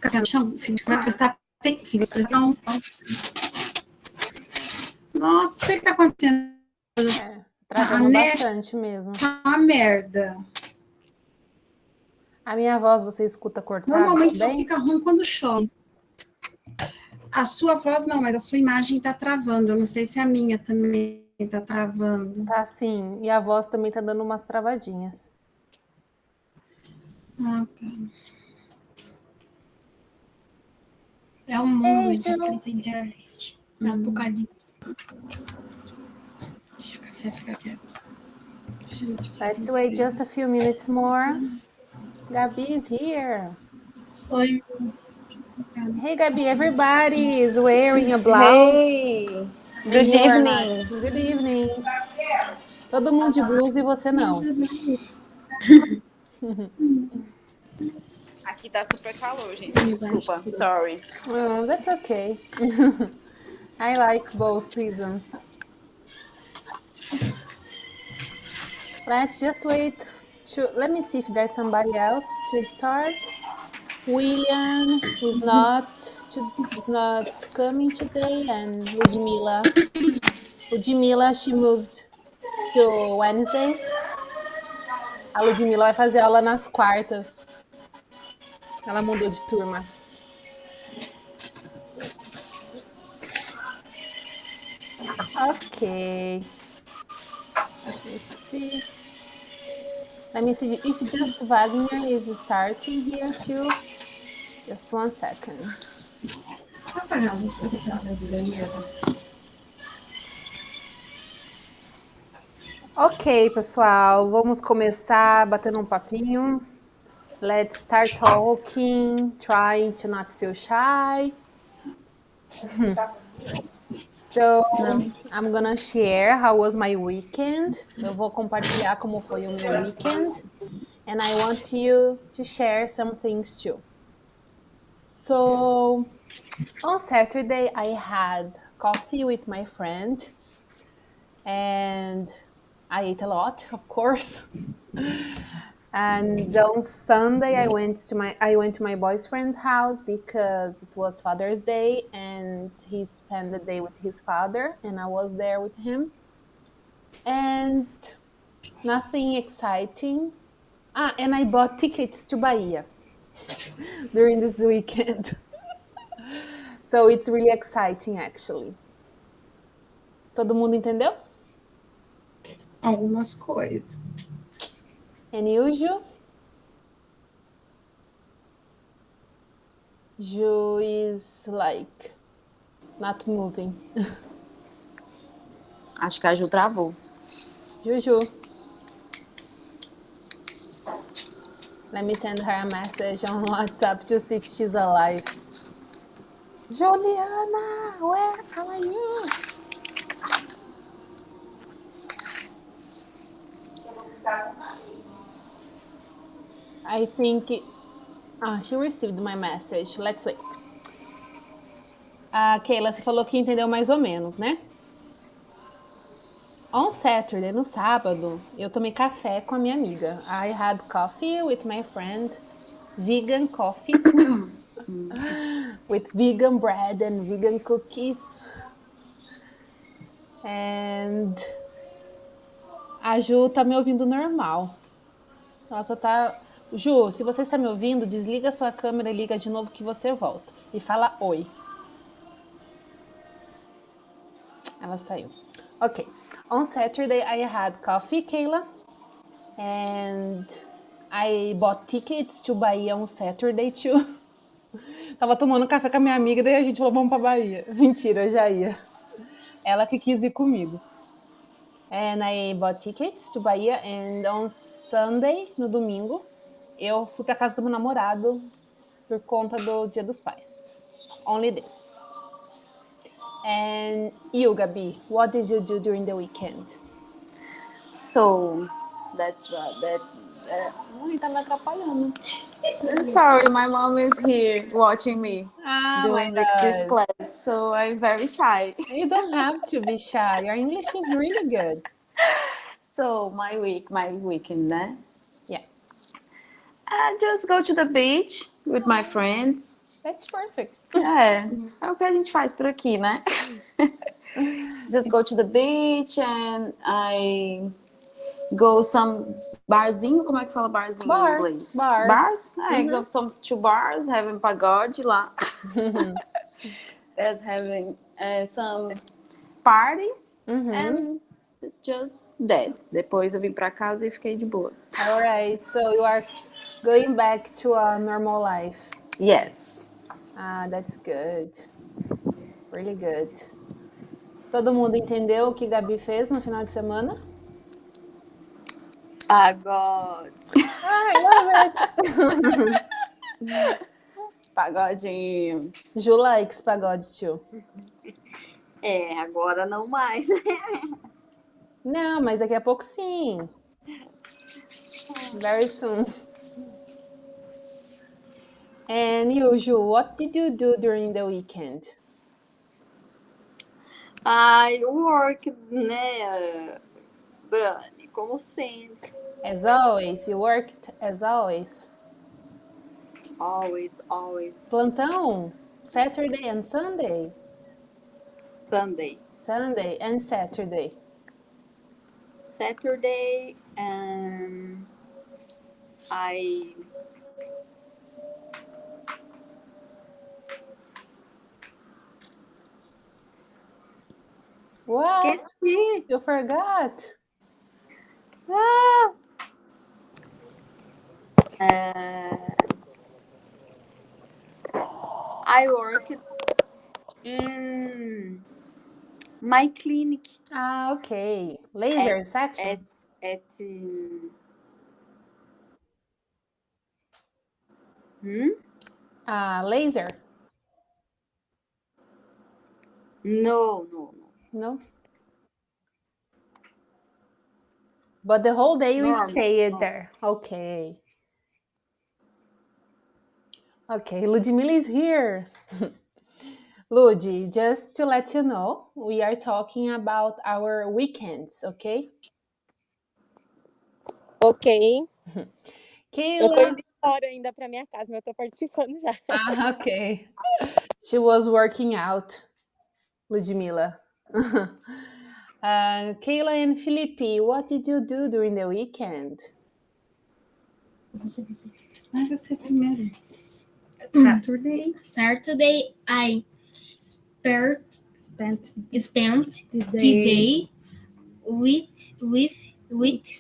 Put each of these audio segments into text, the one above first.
Café no chão, filho, você vai prestar atenção. Nossa, sei o que tá acontecendo. Travando bastante mesmo. Tá uma merda. A minha voz você escuta cortada? Normalmente bem? só fica ruim quando chove. A sua voz não, mas a sua imagem tá travando. Eu não sei se a minha também tá travando. Tá sim, e a voz também tá dando umas travadinhas. Ah, tá. É um mundo de internet. É um apocalipse. Deixa o café ficar quieto. Let's wait just a few minutes more. Gabi is here. Oi. Hey, Gabi, everybody is wearing a blouse. Hey, good evening. Good evening. Todo mundo de blusa e você não. Aqui tá super calor, gente. Desculpa, sorry. Oh, that's okay. I like both reasons. Let's just wait let me see if there's somebody else to start. William is not coming today, and Ludmila, she moved to Wednesdays. A Ludmila vai fazer aula nas quartas. Ela mudou de turma. Okay. Let me see if just Wagner is starting here too. Just 1 second. Ok, pessoal, vamos começar batendo um papinho. Let's start talking, trying to not feel shy. So, I'm gonna share how was my weekend. Eu vou compartilhar como foi o meu weekend. And I want you to share some things too. So, on Saturday, I had coffee with my friend. And I ate a lot, of course. And on Sunday, I went to my boyfriend's house because it was Father's Day, and he spent the day with his father, and I was there with him. And nothing exciting. And I bought tickets to Bahia during this weekend. So it's really exciting, actually. Todo mundo entendeu? Algumas coisas. And you, Ju? Ju is like not moving. Acho que a Ju travou. Juju. Let me send her a message on WhatsApp to see if she's alive. Juliana, where are you? I think she received my message. Let's wait. Keila, você falou que entendeu mais ou menos, né? On Saturday, no sábado, eu tomei café com a minha amiga. I had coffee with my friend, vegan coffee, with vegan bread and vegan cookies. And a Ju tá me ouvindo normal. Ela só tá... Ju, se você está me ouvindo, desliga sua câmera e liga de novo que você volta. E fala oi. Ela saiu. Ok. On Saturday, I had coffee, Keila. And I bought tickets to Bahia on Saturday, too. Tava tomando café com a minha amiga, daí a gente falou, vamos pra Bahia. Mentira, eu já ia. Ela que quis ir comigo. And I bought tickets to Bahia, and on Sunday, no domingo, eu fui pra casa do meu namorado por conta do Dia dos Pais. Only this. And you, Gabi, what did you do during the weekend? So, that's right. Tá me atrapalhando. Sorry, my mom is here watching me doing this class, so I'm very shy. You don't have to be shy. Your English is really good. So, my weekend, né? Yeah. I just go to the beach with my friends. That's perfect. É o que a gente faz por aqui, né? Just go to the beach and I go some barzinho, como é que fala barzinho em inglês? Bars? Go some to bars, having pagode lá. There's having some party and just that. Depois eu vim pra casa e fiquei de boa. All right, so you are going back to a normal life. Yes. That's good. Really good. Todo mundo entendeu o que Gabi fez no final de semana? Pagode. I love it. Pagodinho. Ju likes pagode too. Agora não mais. Não, mas daqui a pouco sim. Very soon. And you, Ju, what did you do during the weekend? I work, né, Brani, como sempre. As always, you worked as always? Always, always. Plantão? Saturday and Sunday? Sunday. Sunday and Saturday. Saturday and I What? esqueci. You forgot? I work in my clinic. Okay. Laser sections? At Laser? No. No? But the whole day you stayed there. Okay. Okay, Ludmila is here. Ludi, just to let you know, we are talking about our weekends, okay? Ok. Keila... Eu tô indo embora ainda pra minha casa, mas eu tô participando já. Okay. She was working out, Ludmila. Keila and Felipe, what did you do during the weekend? Você primeiro. Saturday, I spent the day with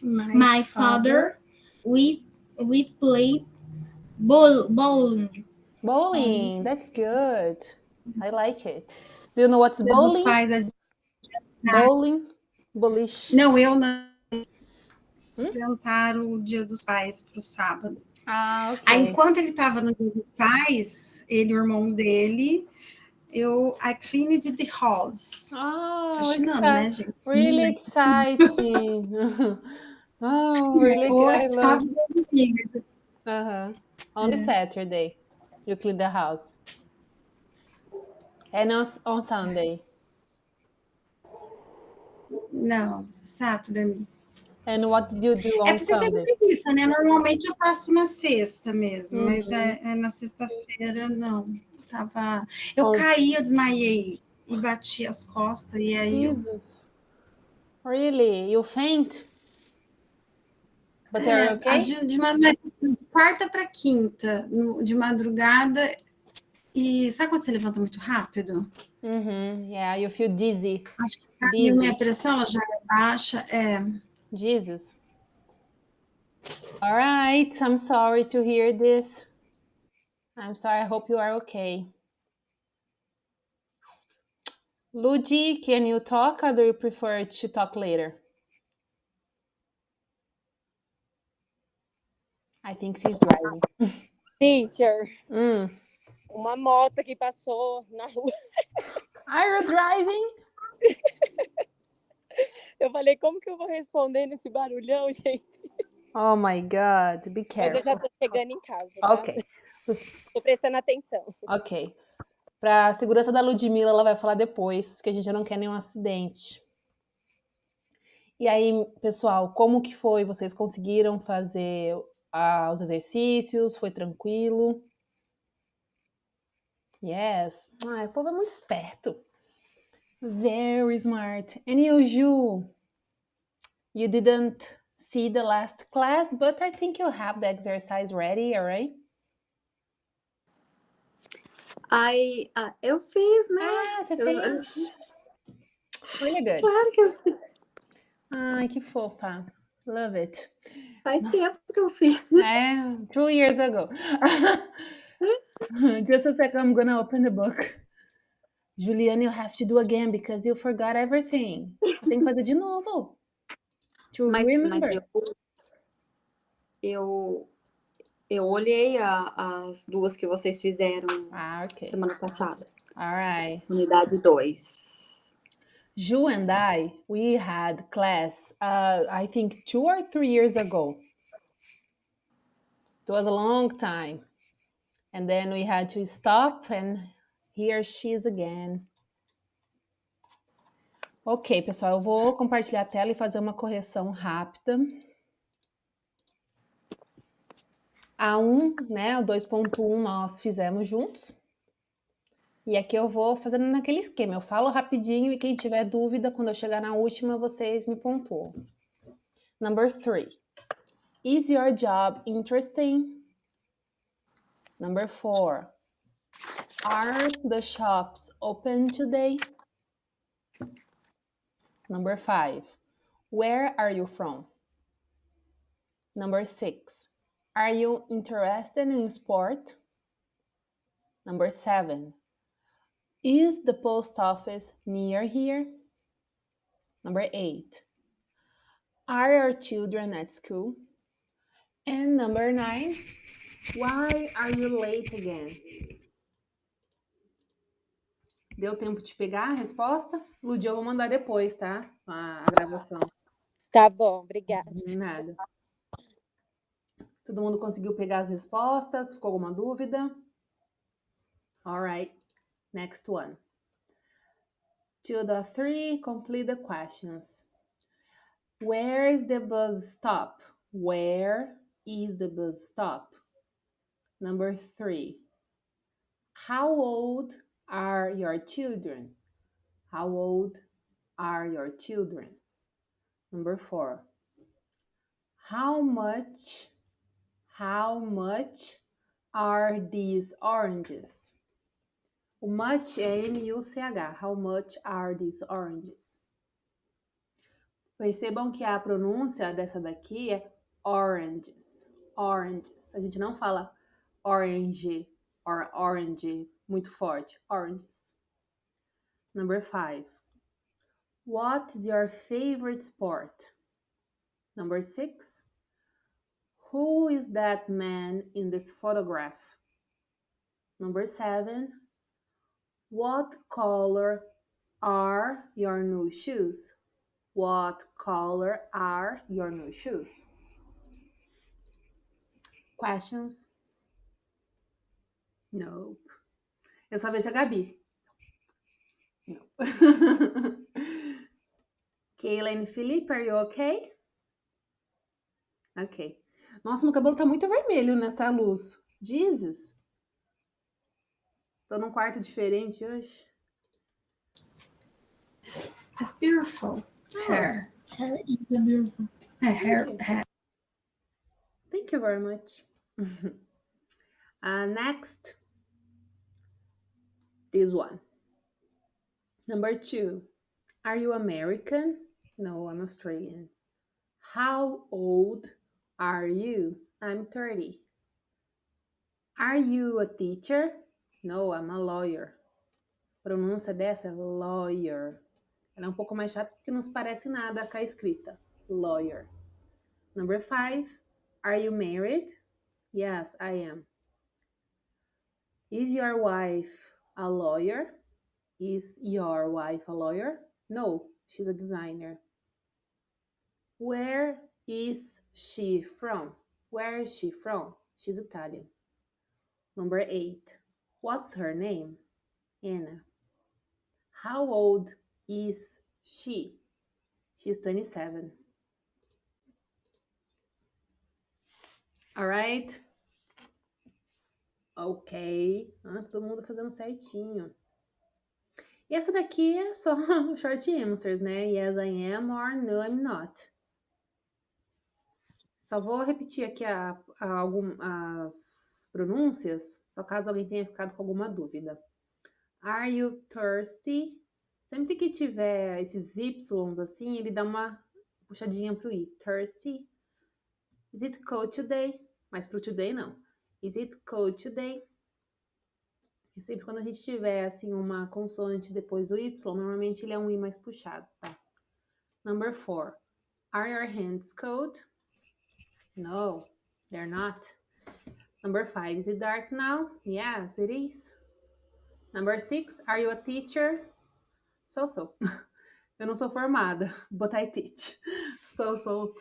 my father. We played bowling. Bowling, that's good. I like it. Do you know what's bowling? Bowling? Boliche? Não, eu não. Inventaram o Dia dos Pais para o sábado. Ok. Aí, enquanto ele estava no Dia dos Pais, ele e o irmão dele, I cleaned the halls. Fascinando, né, gente? Really exciting. Really good. Sábado e domingo. Only Saturday you clean the house. And on Sunday? Não, Saturday. And what did you do on Sunday? É porque eu tenho preguiça, né? Normalmente eu faço na sexta mesmo, mas na sexta-feira não. Eu caí, eu desmaiei e bati as costas e aí Jesus. Really? You faint? But they're okay? De quarta para quinta, de madrugada. E sabe quando você levanta muito rápido? Yeah, you feel dizzy. Acho que a minha pressão ela já é baixa. Jesus. All right, I'm sorry to hear this. I'm sorry, I hope you are okay. Ludi, can you talk or do you prefer to talk later? I think she's driving. Teacher, uma moto que passou na rua. Are you driving? Eu falei, como que eu vou responder nesse barulhão, gente? Oh my God, be careful. Mas eu já tô chegando em casa, tá? Ok. Tô prestando atenção. Ok. Para a segurança da Ludmila, ela vai falar depois, porque a gente já não quer nenhum acidente. E aí, pessoal, como que foi? Vocês conseguiram fazer os exercícios? Foi tranquilo? Yes. O povo é muito esperto. Very smart. And you, Ju, you didn't see the last class, but I think you have the exercise ready, all right? Eu fiz, né? Você fez? Really good. Claro que eu fiz. Ai, que fofa. Love it. Faz tempo que eu fiz. 2 years ago. Just a second, I'm gonna open the book. Juliana, you have to do again because you forgot everything. Tem que fazer de novo. To remember. Eu olhei as duas que vocês fizeram semana passada. All right. Unidade 2. Ju and I, we had class, I think 2 or 3 years ago. It was a long time. And then we had to stop and here she is again. Ok, pessoal, eu vou compartilhar a tela e fazer uma correção rápida. A1, né, o 2.1 nós fizemos juntos. E aqui eu vou fazendo naquele esquema. Eu falo rapidinho e quem tiver dúvida, quando eu chegar na última, vocês me pontuam. Number 3. Is your job interesting? Number 4. Are the shops open today? Number 5. Where are you from? Number 6. Are you interested in sport? Number 7. Is the post office near here? Number 8. Are your children at school? And number 9. Why are you late again? Deu tempo de pegar a resposta? Ludi, eu vou mandar depois, tá? A gravação. Tá bom, obrigada. Nada. Todo mundo conseguiu pegar as respostas? Ficou alguma dúvida? All right. Next one. 2.3, complete the questions. Where is the bus stop? Where is the bus stop? Number 3. How old are your children? How old are your children? Number 4. How much are these oranges? O much é M-U-C-H. How much are these oranges? Percebam que a pronúncia dessa daqui é oranges. Oranges. A gente não fala orange or orange muito forte. Oranges. Number 5. What is your favorite sport? Number 6. Who is that man in this photograph? Number 7. What color are your new shoes? What color are your new shoes? Questions? Nope. Eu só vejo a Gabi. No. Kayla and Felipe, are you okay? Ok. Nossa, meu cabelo tá muito vermelho nessa luz. Jesus. Tô num quarto diferente hoje. It's beautiful. Hair. Hair is a beautiful. Hair. Thank you very much. Next. This one. Number 2. Are you American? No, I'm Australian. How old are you? I'm 30. Are you a teacher? No, I'm a lawyer. A pronúncia dessa é lawyer. Ela é um pouco mais chata porque não se parece nada com a escrita. Lawyer. Number 5. Are you married? Yes, I am. Is your wife a lawyer? Is your wife a lawyer? No, she's a designer. Where is she from? Where is she from? She's Italian. Number 8. What's her name? Anna. How old is she? She's 27. All right. Ok. Todo mundo fazendo certinho. E essa daqui é só short answers, né? Yes, I am or no, I'm not. Só vou repetir aqui as pronúncias, só caso alguém tenha ficado com alguma dúvida. Are you thirsty? Sempre que tiver esses Ys assim, ele dá uma puxadinha pro I. Thirsty. Is it cold today? Mas pro today não. Is it cold today? E sempre quando a gente tiver assim uma consoante depois do Y, normalmente ele é um I mais puxado, tá? Number 4. Are your hands cold? No, they're not. Number 5. Is it dark now? Yes, it is. Number 6. Are you a teacher? So. Eu não sou formada, but I teach. So.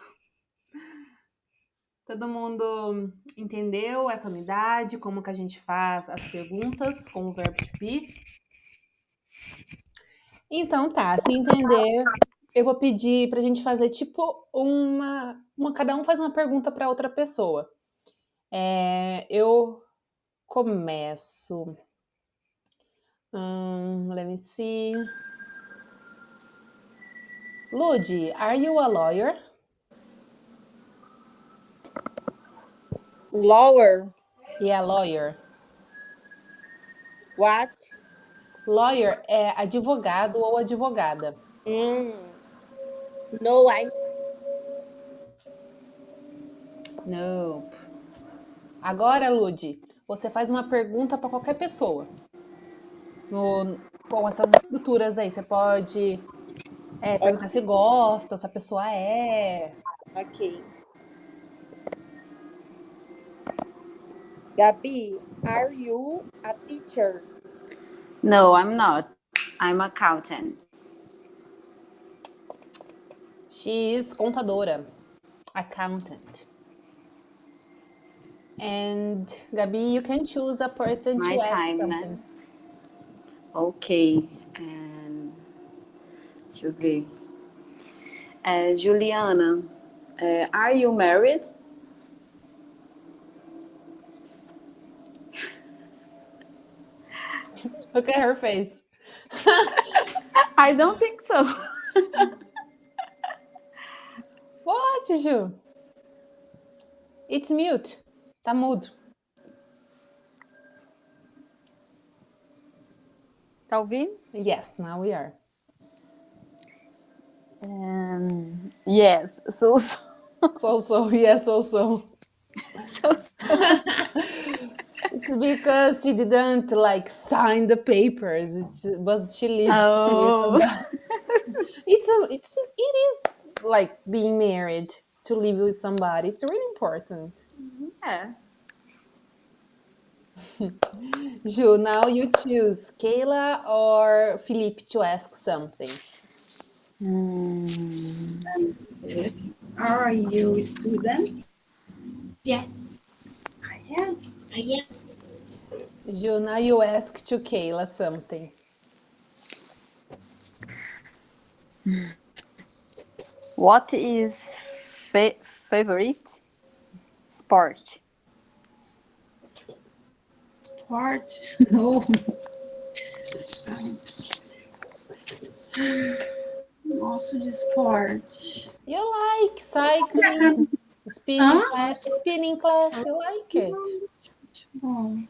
Todo mundo entendeu essa unidade, como que a gente faz as perguntas com o verbo to be? Então tá, se entender, eu vou pedir pra gente fazer tipo cada um faz uma pergunta para outra pessoa. Eu começo. Let me see. Ludi, are you a lawyer? Lawyer. Yeah, lawyer. What? Lawyer é advogado ou advogada. No, I'm... Nope. Agora, Ludi, você faz uma pergunta para qualquer pessoa. Com essas estruturas aí, você pode perguntar se gosta, ou se a pessoa é. Ok. Gabi, are you a teacher? No, I'm not. I'm accountant. She is contadora. Accountant. And Gabi, you can choose a person My to ask time, something. né? Ok. Deixa eu ver. Juliana, are you married? Look at her face. I don't think so. What, Ju? It's mute. Tá mudo. Tá ouvindo? Yes, now we are. Yes. So. Yes, so. It's because she didn't sign the papers, but she lived with somebody. It is like being married, to live with somebody. It's really important. Yeah. Ju, now you choose Kayla or Felipe to ask something. Are you a student? Yes. I am. Ju, now you ask to Kayla something. What is favorite sport? Sport? No. Gosto de esporte. You like cycling, spinning class, you like it. Bom,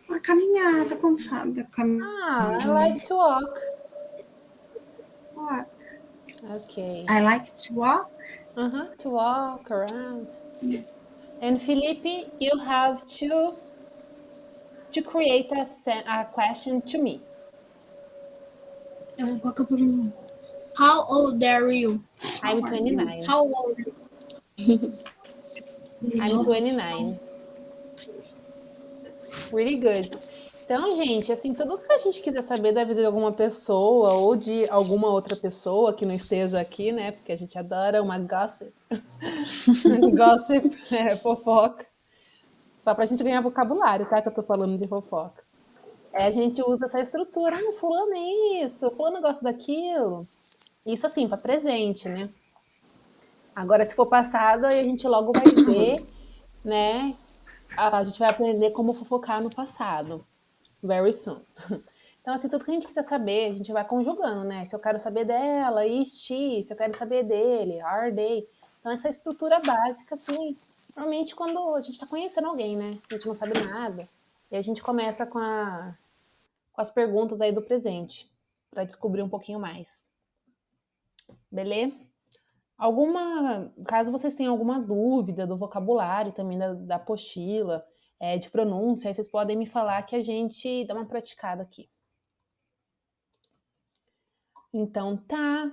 uma caminhada com fada. I like to walk. Walk. Okay. I like to walk. To walk around. And Felipe, you have to create a question to me. How old are you? I'm 29. How old are you? I'm 29. Really good. Então, gente, assim, tudo que a gente quiser saber da vida de alguma pessoa ou de alguma outra pessoa que não esteja aqui, né? Porque a gente adora uma gossip. Gossip, fofoca. Só pra gente ganhar vocabulário, tá? Que eu tô falando de fofoca. A gente usa essa estrutura. Fulano é isso, fulano gosta daquilo. Isso assim, para presente, né? Agora, se for passado, aí a gente logo vai ver, né? a gente vai aprender como fofocar no passado. Very soon. Então, assim, tudo que a gente quiser saber, a gente vai conjugando, né? Se eu quero saber dela, is she. Se eu quero saber dele, are they. Então, essa estrutura básica, assim, normalmente quando a gente tá conhecendo alguém, né? A gente não sabe nada. E a gente começa com as perguntas aí do presente, para descobrir um pouquinho mais. Beleza? Caso vocês tenham alguma dúvida do vocabulário também da apostila, de pronúncia, aí vocês podem me falar que a gente dá uma praticada aqui. Então tá.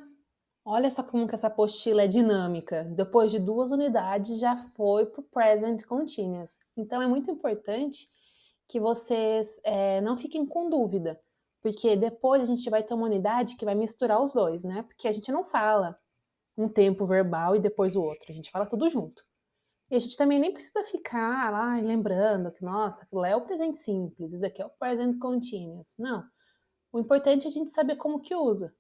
Olha só como que essa apostila é dinâmica. Depois de 2 unidades já foi para o present continuous. Então é muito importante que vocês não fiquem com dúvida, porque depois a gente vai ter uma unidade que vai misturar os dois, né? Porque a gente não fala um tempo verbal e depois o outro, a gente fala tudo junto. E a gente também nem precisa ficar lá lembrando que, nossa, aquilo é o presente simples, isso aqui é o present continuous. Não. O importante é a gente saber como que usa.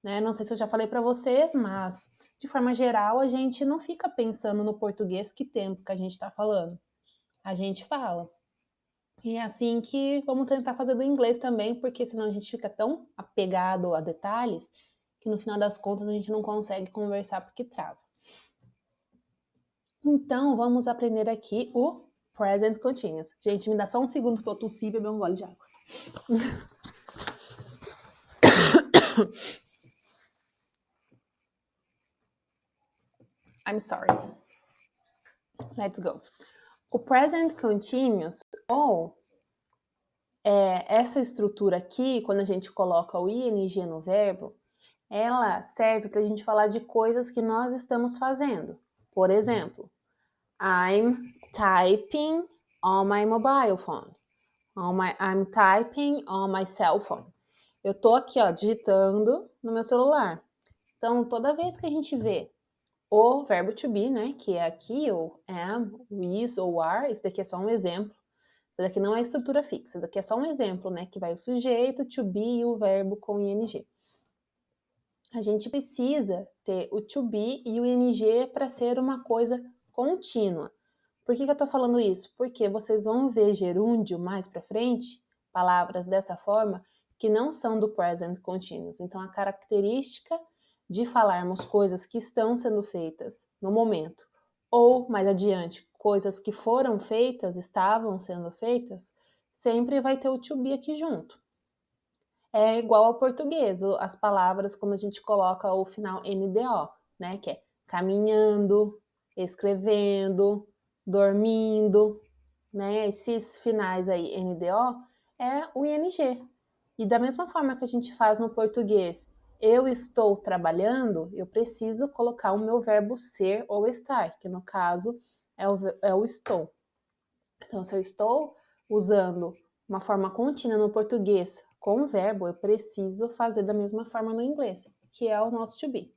Né? Não sei se eu já falei para vocês, mas de forma geral a gente não fica pensando no português que tempo que a gente está falando. A gente fala. E é assim que vamos tentar fazer do inglês também, porque senão a gente fica tão apegado a detalhes que no final das contas a gente não consegue conversar porque trava. Então vamos aprender aqui o present continuous. Gente, me dá só um segundo para eu tossir e beber um gole de água. I'm sorry. Let's go. O present continuous, ou essa estrutura aqui, quando a gente coloca o ing no verbo, ela serve para a gente falar de coisas que nós estamos fazendo. Por exemplo, I'm typing on my mobile phone. I'm typing on my cell phone. Eu tô aqui, ó, digitando no meu celular. Então, toda vez que a gente vê o verbo to be, né, que é aqui o am, o is ou are, esse daqui é só um exemplo. Isso daqui não é estrutura fixa, isso daqui é só um exemplo, né, que vai o sujeito, to be e o verbo com ing. A gente precisa ter o to be e o ing para ser uma coisa contínua. Por que eu estou falando isso? Porque vocês vão ver gerúndio mais para frente, palavras dessa forma, que não são do present continuous. Então, a característica de falarmos coisas que estão sendo feitas no momento, ou mais adiante, coisas que foram feitas, estavam sendo feitas, sempre vai ter o to be aqui junto. É igual ao português, as palavras quando a gente coloca o final NDO, né? Que é caminhando, escrevendo, dormindo, né? Esses finais aí, NDO, é o ING. E da mesma forma que a gente faz no português, eu estou trabalhando, eu preciso colocar o meu verbo ser ou estar, que no caso é o estou. Então, se eu estou usando uma forma contínua no português com o verbo, eu preciso fazer da mesma forma no inglês, que é o nosso to be.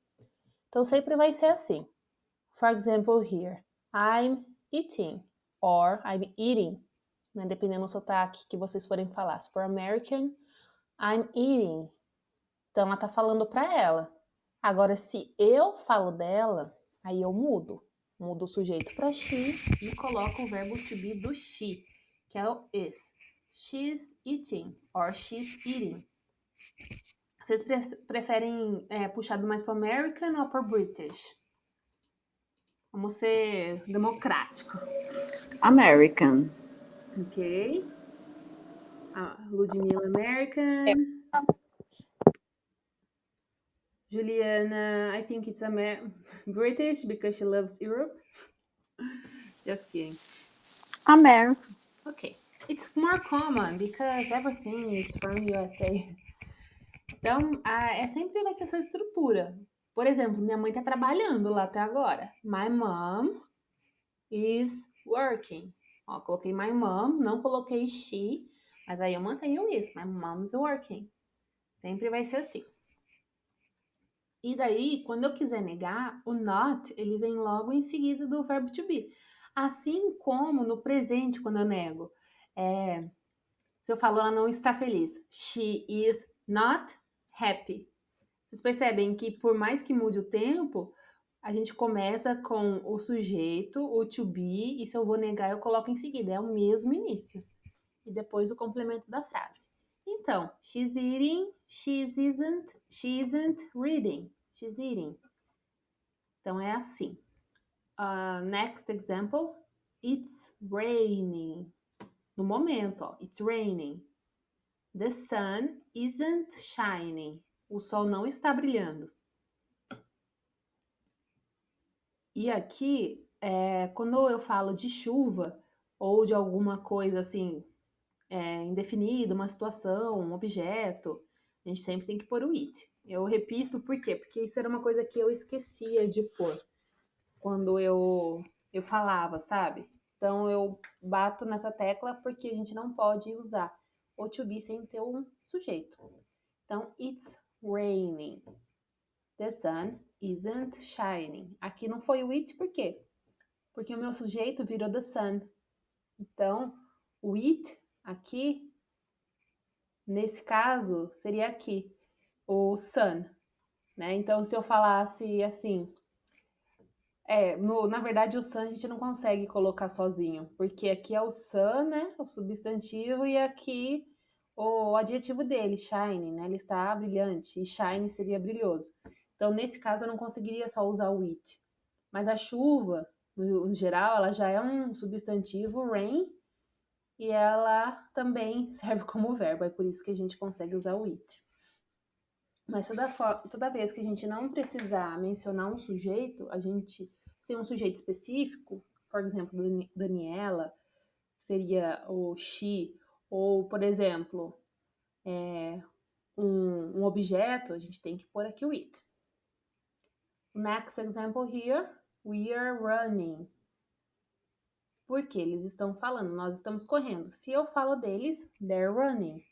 Então, sempre vai ser assim. For example, here, I'm eating, or I'm eating, né? Dependendo do sotaque que vocês forem falar. Se for American, I'm eating. Então, ela tá falando para ela. Agora, se eu falo dela, aí eu mudo. Mudo o sujeito para she e coloco o verbo to be do she, que é o is. She's eating, or she's eating. Vocês preferem puxado mais para American ou para British? Vamos ser democrático. American. Ok. Ludmilla, American. Juliana, I think it's British because she loves Europe. Just kidding. American. Okay. It's more common because everything is from USA. Então, sempre vai ser essa estrutura. Por exemplo, minha mãe tá trabalhando lá até agora. My mom is working. Ó, coloquei my mom, não coloquei she, mas aí eu mantenho isso. My mom is working. Sempre vai ser assim. E daí, quando eu quiser negar, o not, ele vem logo em seguida do verbo to be. Assim como no presente, quando eu nego. Se eu falo, ela não está feliz. She is not happy. Vocês percebem que por mais que mude o tempo, A gente começa com o sujeito, o to be, e se eu vou negar, eu coloco em seguida. É o mesmo início. E depois o complemento da frase. Então, she's eating, she isn't reading. She's eating. Então, é assim. Next example, it's raining. No momento, ó, it's raining. The sun isn't shining. O sol não está brilhando. E aqui, quando eu falo de chuva ou de alguma coisa assim, indefinida, uma situação, um objeto, a gente sempre tem que pôr o it. Eu repito por quê? Porque isso era uma coisa que eu esquecia de pôr quando eu falava, sabe? Então eu bato nessa tecla porque a gente não pode usar o to be sem ter um sujeito. Então, it's raining. The sun isn't shining. Aqui não foi o it, por quê? Porque o meu sujeito virou the sun. Então, o it aqui, nesse caso, seria aqui, o sun, né? Então, se eu falasse assim, na verdade, o sun a gente não consegue colocar sozinho, porque aqui é o sun, né? O substantivo, e aqui o adjetivo dele, shine, né? Ele está brilhante, e shine seria brilhoso. Então, nesse caso, eu não conseguiria só usar o it. Mas a chuva, no geral, ela já é um substantivo, rain, e ela também serve como verbo. É por isso que a gente consegue usar o it. Mas toda vez que a gente não precisar mencionar um sujeito, a gente, sem um sujeito específico, por exemplo, Daniela, seria o she, ou, por exemplo, um objeto, a gente tem que pôr aqui o it. Next example here, we are running. Porque eles estão falando, nós estamos correndo. Se eu falo deles, they're running.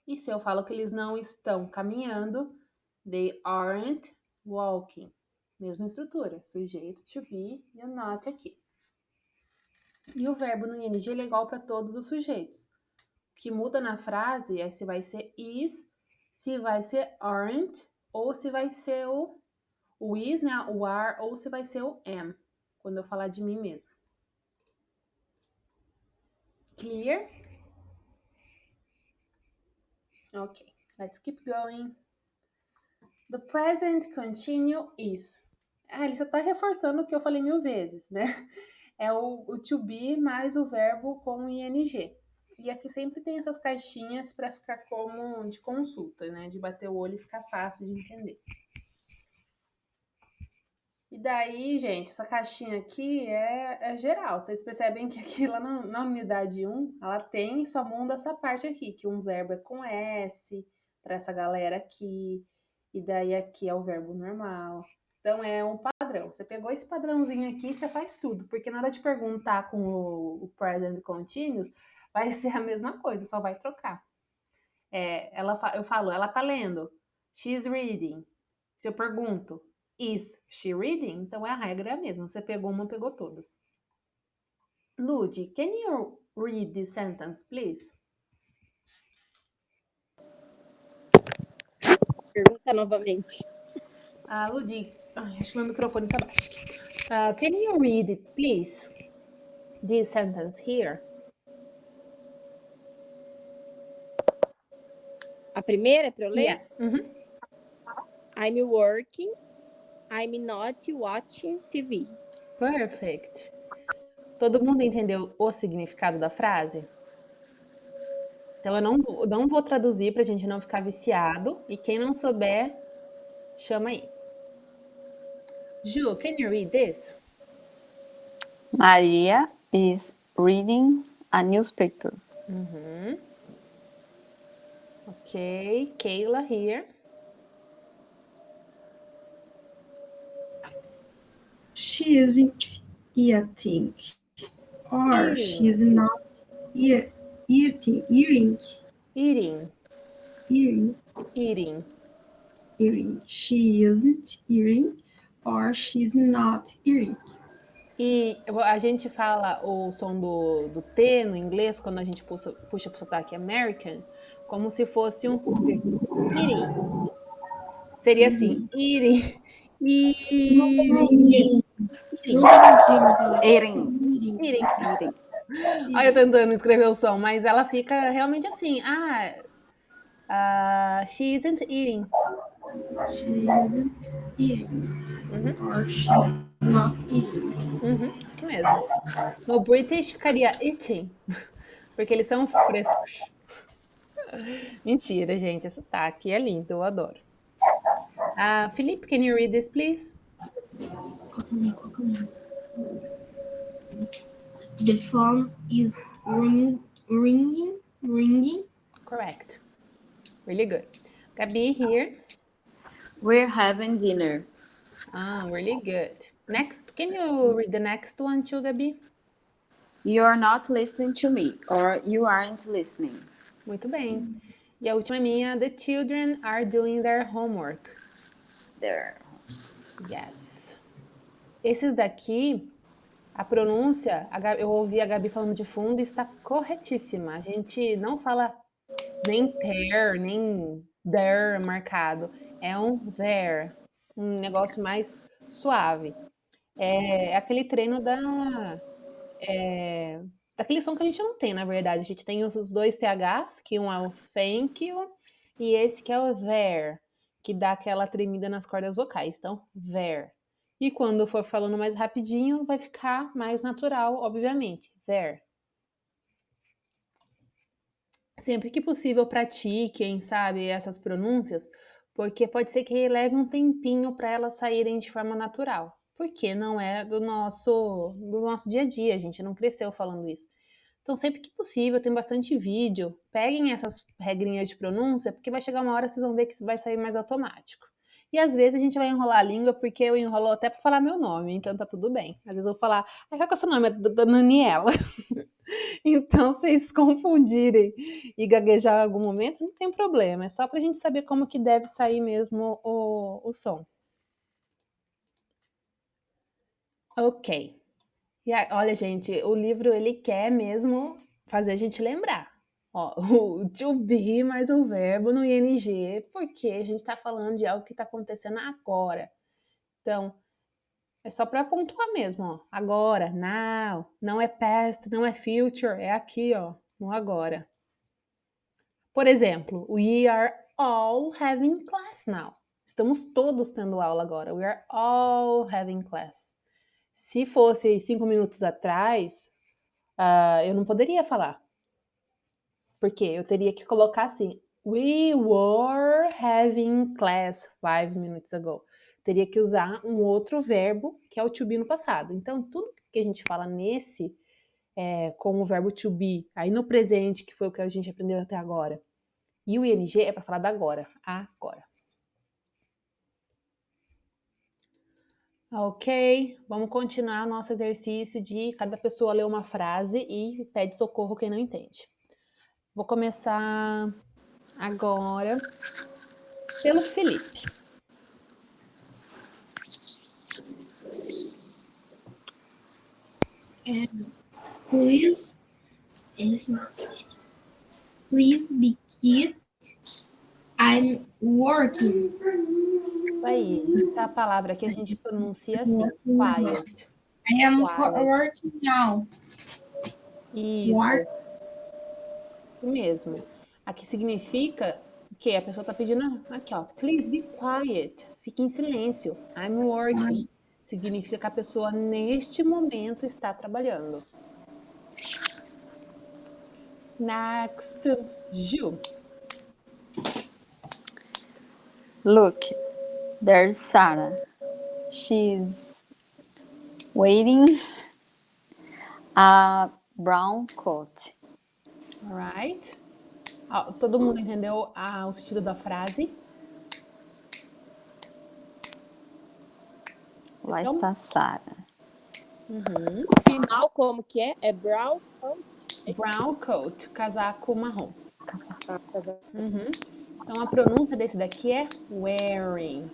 E se eu falo que eles não estão caminhando, they aren't walking. Mesma estrutura, sujeito to be e o not aqui. E o verbo no ing ele é igual para todos os sujeitos. O que muda na frase é se vai ser is, se vai ser aren't, ou se vai ser o is, né, o are, ou se vai ser o am, quando eu falar de mim mesmo. Clear? Okay, let's keep going. The present continue is. Ele só está reforçando o que eu falei 1000 vezes, né? É o to be mais o verbo com ing. E aqui sempre tem essas caixinhas para ficar como de consulta, né? De bater o olho e ficar fácil de entender. E daí, gente, essa caixinha aqui é geral. Vocês percebem que aqui lá na unidade 1, ela tem, só muda essa parte aqui, que um verbo é com S, para essa galera aqui, e daí aqui é o verbo normal. Então, é um padrão. Você pegou esse padrãozinho aqui, você faz tudo, porque na hora de perguntar com o present continuous, vai ser a mesma coisa, só vai trocar. Eu falo, ela tá lendo. She's reading. Se eu pergunto, is she reading? Então a regra é a mesma. Você pegou uma, pegou todas. Ludi, can you read this sentence, please? Pergunta novamente. Ludi, acho que meu microfone tá baixo. Can you read it, please? This sentence here. A primeira é para eu ler? Yeah. I'm working. I'm not watching TV. Perfect. Todo mundo entendeu o significado da frase? Então eu não vou traduzir pra gente não ficar viciado. E quem não souber, chama aí. Ju, can you read this? Maria is reading a newspaper. Ok, Kayla here. She isn't eating. Or she is not eating. She isn't eating. Or she's not eating. E a gente fala o som do T no inglês, quando a gente puxa pro sotaque American, como se fosse um eating. Seria assim, eating. Eating. Eating. Olha, eu tentando escrever o som, mas ela fica realmente assim. She isn't eating. She isn't eating. Uhum, Or she's not eating. isso mesmo. No British ficaria eating, porque eles são frescos. Mentira, gente. Esse sotaque é lindo, eu adoro. Felipe, can you read this, please? The phone is ringing. Correct. Really good. Gabi here. We're having dinner. Really good. Next, can you read the next one too, Gabi? You're not listening to me, or you aren't listening. Muito bem. E a última é minha. The children are doing their homework. There. Yes. Esses daqui, a pronúncia, eu ouvi a Gabi falando de fundo e está corretíssima. A gente não fala nem ter, nem there marcado. É um there. Um negócio mais suave. É aquele treino daquele som que a gente não tem, na verdade. A gente tem os dois THs, que um é o thank you, e esse que é o there, que dá aquela tremida nas cordas vocais. Então, there. E quando for falando mais rapidinho, vai ficar mais natural, obviamente. There. Sempre que possível, pratiquem, sabe, essas pronúncias, porque pode ser que leve um tempinho para elas saírem de forma natural. Porque não é do nosso dia a dia, a gente não cresceu falando isso. Então, sempre que possível, tem bastante vídeo. Peguem essas regrinhas de pronúncia, porque vai chegar uma hora que vocês vão ver que vai sair mais automático. E às vezes a gente vai enrolar a língua, porque eu enrolo até para falar meu nome, então tá tudo bem. Às vezes eu vou falar, qual que é o seu nome? É Daniela. Então, se vocês se confundirem e gaguejar em algum momento, não tem problema. É só pra gente saber como que deve sair mesmo o som. Ok. E aí, olha, gente, o livro, ele quer mesmo fazer a gente lembrar. Ó, o to be mais o verbo no ing, porque a gente tá falando de algo que tá acontecendo agora. Então, é só para pontuar mesmo, ó. Agora, now, não é past, não é future, é aqui, ó, no agora. Por exemplo, we are all having class now. Estamos todos tendo aula agora. We are all having class. Se fosse 5 minutos atrás, eu não poderia falar. Porque eu teria que colocar assim, we were having class 5 minutes ago. Teria que usar um outro verbo, que é o to be no passado. Então, tudo que a gente fala com o verbo to be, aí no presente, que foi o que a gente aprendeu até agora, e o ing é para falar da agora. Ok, vamos continuar o nosso exercício de cada pessoa ler uma frase e pede socorro quem não entende. Vou começar agora pelo Felipe. Please be quiet. I'm working. Isso aí, essa palavra que a gente pronuncia assim, quiet. I am working now. Isso mesmo. Aqui significa que a pessoa está pedindo aqui, ó, please be quiet. Fique em silêncio. I'm working. Significa que a pessoa neste momento está trabalhando. Next, Ju. Look, there's Sarah. She's wearing a brown coat. Alright. Todo mundo entendeu o sentido da frase? Lá está Sarah. O final, como que é? É brown coat? Brown coat, casaco marrom. Casaco. Então, a pronúncia desse daqui é wearing.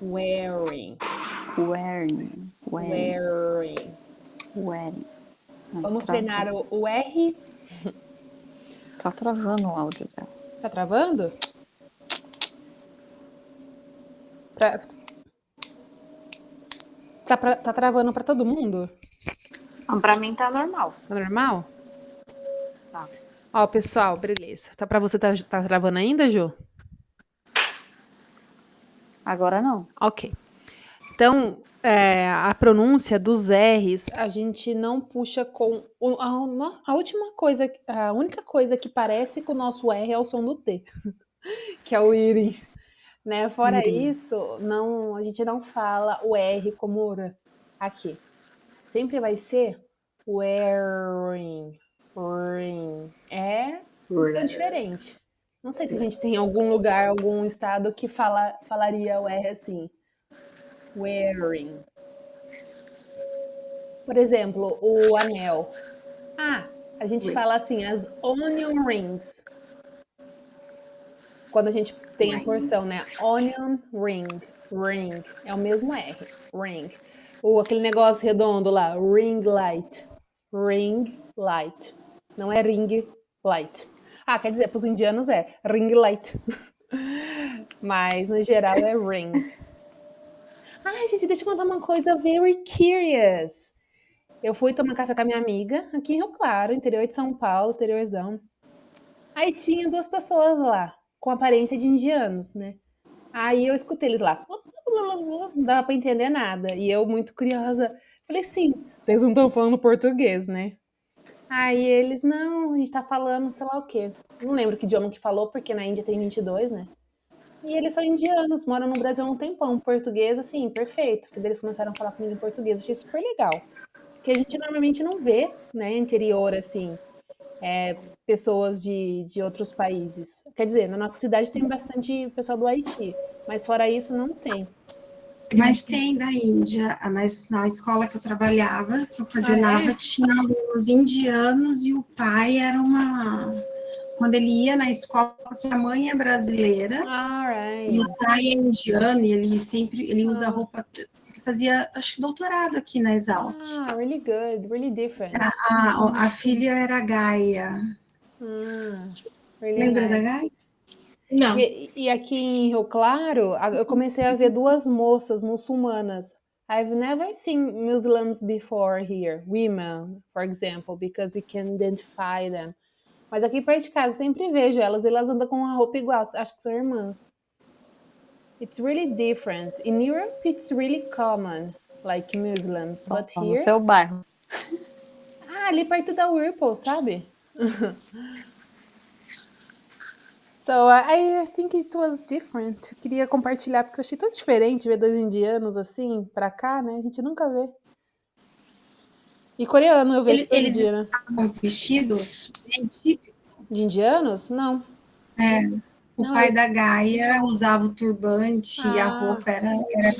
Wearing. Wearing. Wearing. Wearing. Vamos treinar o R. Tá travando o áudio dela. Tá travando? Tá travando pra todo mundo? Pra mim tá normal. Tá normal? Tá. Ó, pessoal, beleza. Tá pra você, tá travando ainda, Ju? Agora não. Ok. Então, a pronúncia dos R's, a gente não puxa com... A única coisa que parece com o nosso R é o som do T, que é o iri, né? Fora isso, a gente não fala o R como R aqui. Sempre vai ser wearing, ring. É um som diferente. Não sei se a gente tem algum lugar, algum estado que falaria o R assim. Wearing. Por exemplo, o anel. A gente fala assim, as onion rings. Quando a gente tem a porção, né? Onion ring. Ring. É o mesmo R. Ring. Ou aquele negócio redondo lá. Ring light. Ring light. Não é ring light. Quer dizer, para os indianos é ring light. Mas no geral é ring. Gente, deixa eu contar uma coisa very curious. Eu fui tomar café com a minha amiga aqui em Rio Claro, interior de São Paulo, interiorzão. Aí tinha 2 pessoas lá, com aparência de indianos, né? Aí eu escutei eles lá. Não dava pra entender nada. E eu, muito curiosa, falei, sim, vocês não estão falando português, né? Aí eles, não, a gente tá falando sei lá o quê. Não lembro que idioma que falou, porque na Índia tem 22, né? E eles são indianos, moram no Brasil há um tempão. Português, assim, perfeito. Porque eles começaram a falar comigo em português. Achei super legal. Porque a gente normalmente não vê, né, interior, assim, pessoas de outros países. Quer dizer, na nossa cidade tem bastante pessoal do Haiti, mas fora isso não tem. Mas tem da Índia, na escola que eu trabalhava, que eu coordenava, tinha alunos indianos e o pai era quando ele ia na escola, porque a mãe é brasileira, e o pai é indiano, e ele usa roupa, ele fazia, acho que doutorado aqui na Exalt. Really good, really different. A filha era Gaia. Really Lembra nice. da Gaia? Não. E aqui em Rio Claro, eu comecei a ver 2 moças muçulmanas. I've never seen Muslims before here, women, for example, because you can identify them. Mas aqui perto de casa eu sempre vejo elas, e elas andam com uma roupa igual, acho que são irmãs. It's really different. In Europe, it's really common, like Muslims, Só but no here... seu bairro. ali perto da Whirlpool, sabe? So, I think it was different. Eu queria compartilhar, porque eu achei tão diferente ver 2 indianos assim, pra cá, né? A gente nunca vê. E coreano eu vejo todo dia, né? Estavam vestidos bem típicos. De indianos? Não. O pai da Gaia usava o turbante e a roupa era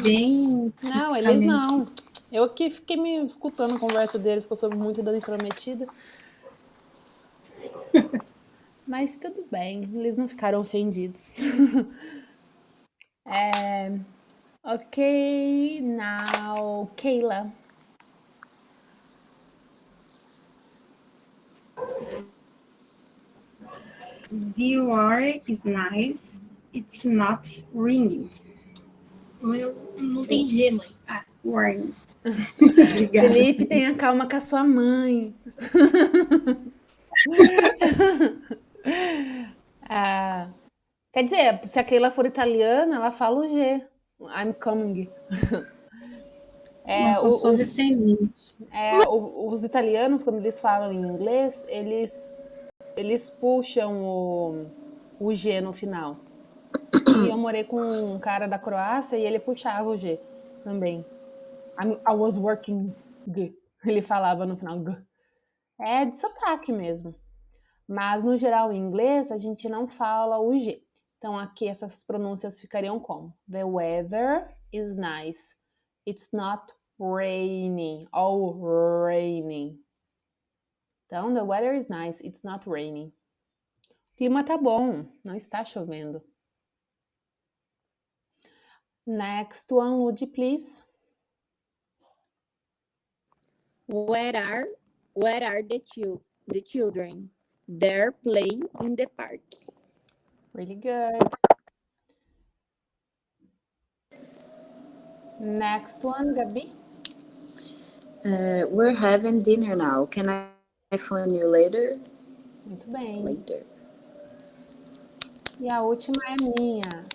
bem... Não, eles não. Eu aqui fiquei me escutando a conversa deles, porque eu soube muito da Intrometida. Mas tudo bem, eles não ficaram ofendidos. Ok, now, Kayla. The word is nice. It's not ringing. Eu não entendi, mãe. Warning. Felipe, tenha calma com a sua mãe. Quer dizer, se a Keila for italiana, ela fala o G. I'm coming. Nossa, eu sou descendente. Os italianos, quando eles falam em inglês, eles puxam o G no final. E eu morei com um cara da Croácia e ele puxava o G também. I was working G. Ele falava no final G. É de sotaque mesmo. Mas, no geral, em inglês, a gente não fala o G. Então, aqui essas pronúncias ficariam como? The weather is nice. It's not raining. Ou raining. Então, the weather is nice. It's not raining. O clima tá bom. Não está chovendo. Next one, Ludi, please. Where are the children? They're playing in the park. Really good. Next one, Gabi. We're having dinner now. Can I phone you later? Muito bem. Later. E a última é minha.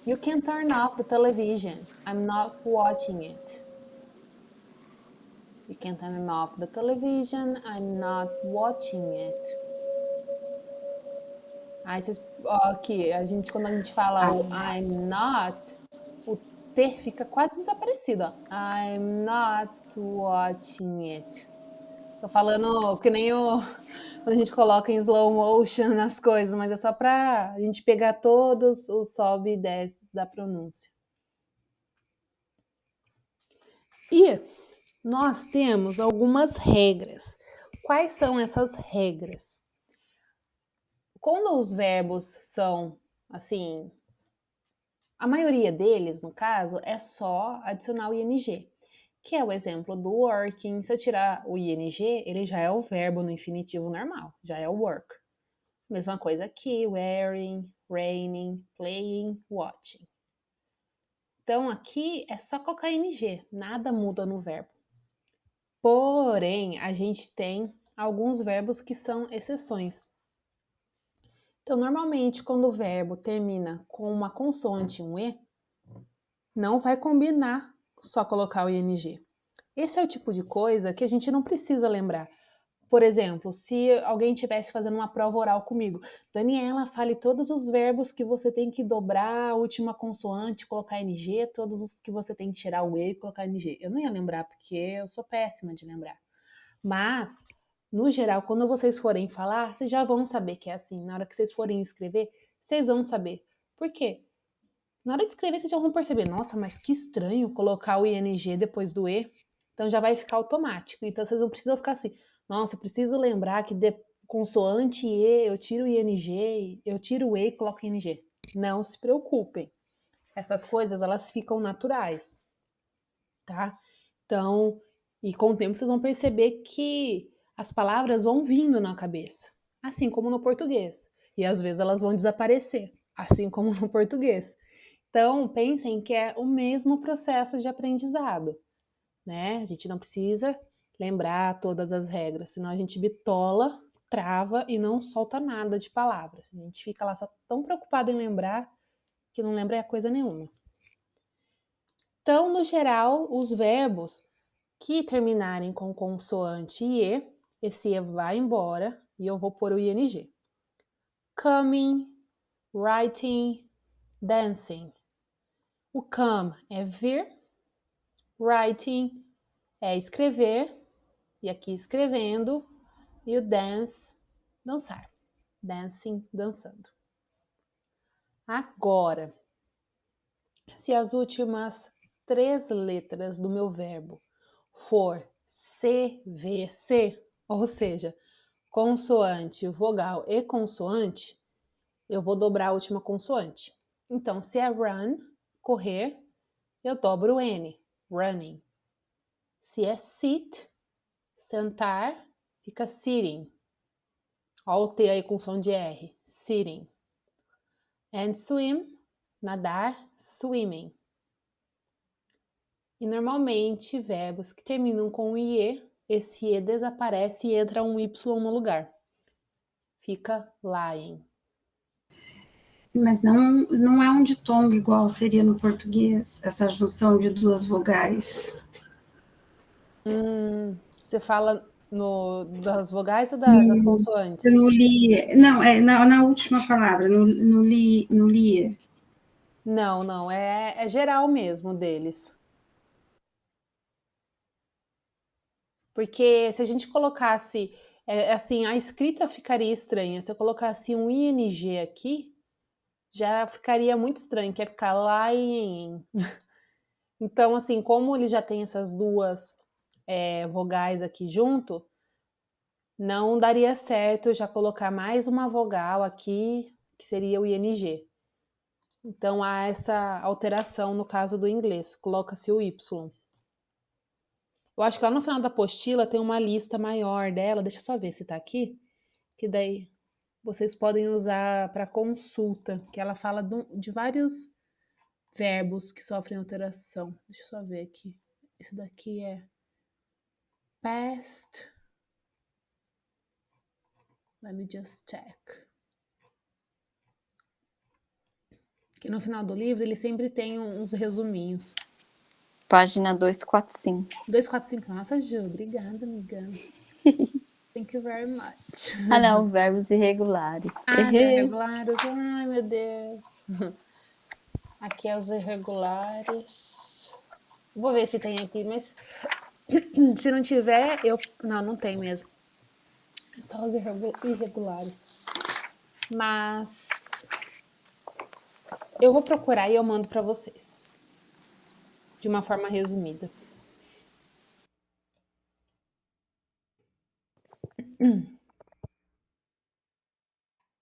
You can turn off the television. I'm not watching it. You can turn off the television. I'm not watching it. Aí vocês, aqui, quando a gente fala o I'm not, o T fica quase desaparecido, ó. I'm not watching it. Tô falando que nem quando a gente coloca em slow motion nas coisas, mas é só pra a gente pegar todos os sobe e desce da pronúncia. E nós temos algumas regras. Quais são essas regras? Quando os verbos são, assim, a maioria deles, no caso, é só adicionar o ing, que é o exemplo do working. Se eu tirar o ing, ele já é o verbo no infinitivo normal, já é o work. Mesma coisa aqui, wearing, raining, playing, watching. Então, aqui é só colocar ing, nada muda no verbo. Porém, a gente tem alguns verbos que são exceções. Então, normalmente, quando o verbo termina com uma consoante e um E, não vai combinar só colocar o ing. Esse é o tipo de coisa que a gente não precisa lembrar. Por exemplo, se alguém estivesse fazendo uma prova oral comigo, Daniela, fale todos os verbos que você tem que dobrar a última consoante, colocar ing, todos os que você tem que tirar o E e colocar ing. Eu não ia lembrar, porque eu sou péssima de lembrar. Mas, no geral, quando vocês forem falar, vocês já vão saber que é assim. Na hora que vocês forem escrever, vocês vão saber. Por quê? Na hora de escrever, vocês já vão perceber, nossa, mas que estranho colocar o ing depois do E. Então já vai ficar automático. Então vocês não precisam ficar assim, nossa, preciso lembrar que de consoante E, eu tiro o ing, eu tiro o E e coloco ing. Não se preocupem. Essas coisas, elas ficam naturais, tá? Então, e com o tempo vocês vão perceber que as palavras vão vindo na cabeça, assim como no português. E às vezes elas vão desaparecer, assim como no português. Então, pensem que é o mesmo processo de aprendizado, né? A gente não precisa lembrar todas as regras, senão a gente bitola, trava e não solta nada de palavra. A gente fica lá só tão preocupado em lembrar que não lembra coisa nenhuma. Então, no geral, os verbos que terminarem com consoante e, esse E vai embora e eu vou pôr o ing. Coming, writing, dancing. O come é vir, writing é escrever, e aqui escrevendo, e o dance, dançar. Dancing, dançando. Agora, se as últimas 3 letras do meu verbo for CVC, ou seja, consoante, vogal e consoante, eu vou dobrar a última consoante. Então, se é run, correr, eu dobro o N, running. Se é sit, sentar, fica sitting. Olha o T aí com som de R, sitting. And swim, nadar, swimming. E normalmente, verbos que terminam com IE, esse E desaparece e entra um Y no lugar. Fica lying. Mas não é um ditongo igual seria no português, essa junção de duas vogais. Você fala das vogais ou das consoantes? Eu não li. Não, na última palavra, não li. Não, é geral mesmo deles. Porque se a gente colocasse, assim, a escrita ficaria estranha. Se eu colocasse um ing aqui, já ficaria muito estranho, que ia ficar lying. Então, assim, como ele já tem essas duas vogais aqui junto, não daria certo eu já colocar mais uma vogal aqui, que seria o ing. Então, há essa alteração no caso do inglês, coloca-se o y. Eu acho que lá no final da apostila tem uma lista maior dela, deixa eu só ver se tá aqui, que daí vocês podem usar para consulta, que ela fala de vários verbos que sofrem alteração. Deixa eu só ver aqui. Esse daqui é past. Let me just check. Que no final do livro ele sempre tem uns resuminhos. Página 245. 245. Nossa, Ju, obrigada, amiga. Thank you very much. Ah, não, verbos irregulares. Irregulares. Ai, meu Deus. Aqui é os irregulares. Vou ver se tem aqui, mas se não tiver, eu... Não tem mesmo. É só os irregulares. Mas eu vou procurar e eu mando para vocês. De uma forma resumida.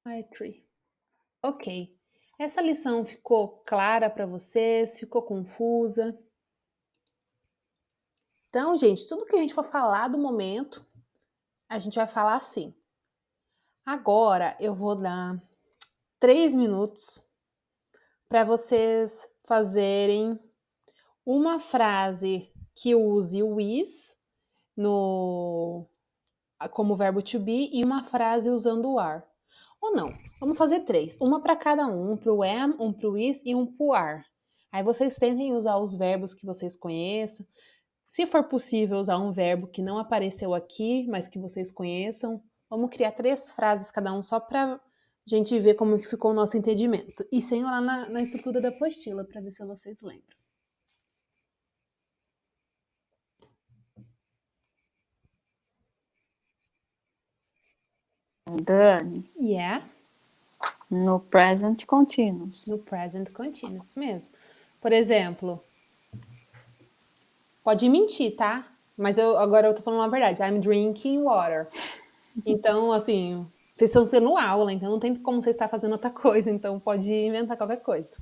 I3. Ok. Essa lição ficou clara para vocês? Ficou confusa? Então, gente, tudo que a gente for falar do momento, a gente vai falar assim. Agora eu vou dar 3 minutos para vocês fazerem uma frase que use o is como verbo to be e uma frase usando o are. Ou não, vamos fazer 3. Uma para cada um para o am, um para o is e um para o are. Aí vocês tentem usar os verbos que vocês conheçam. Se for possível usar um verbo que não apareceu aqui, mas que vocês conheçam, vamos criar 3 frases cada um só para gente ver como que ficou o nosso entendimento. E sem olhar na estrutura da apostila, para ver se vocês lembram. Dani. Yeah. No present continuous. No present continuous mesmo. Por exemplo, pode mentir, tá? Mas agora eu tô falando a verdade. I'm drinking water. Então, assim, vocês estão tendo aula, então não tem como você estar fazendo outra coisa. Então, pode inventar qualquer coisa.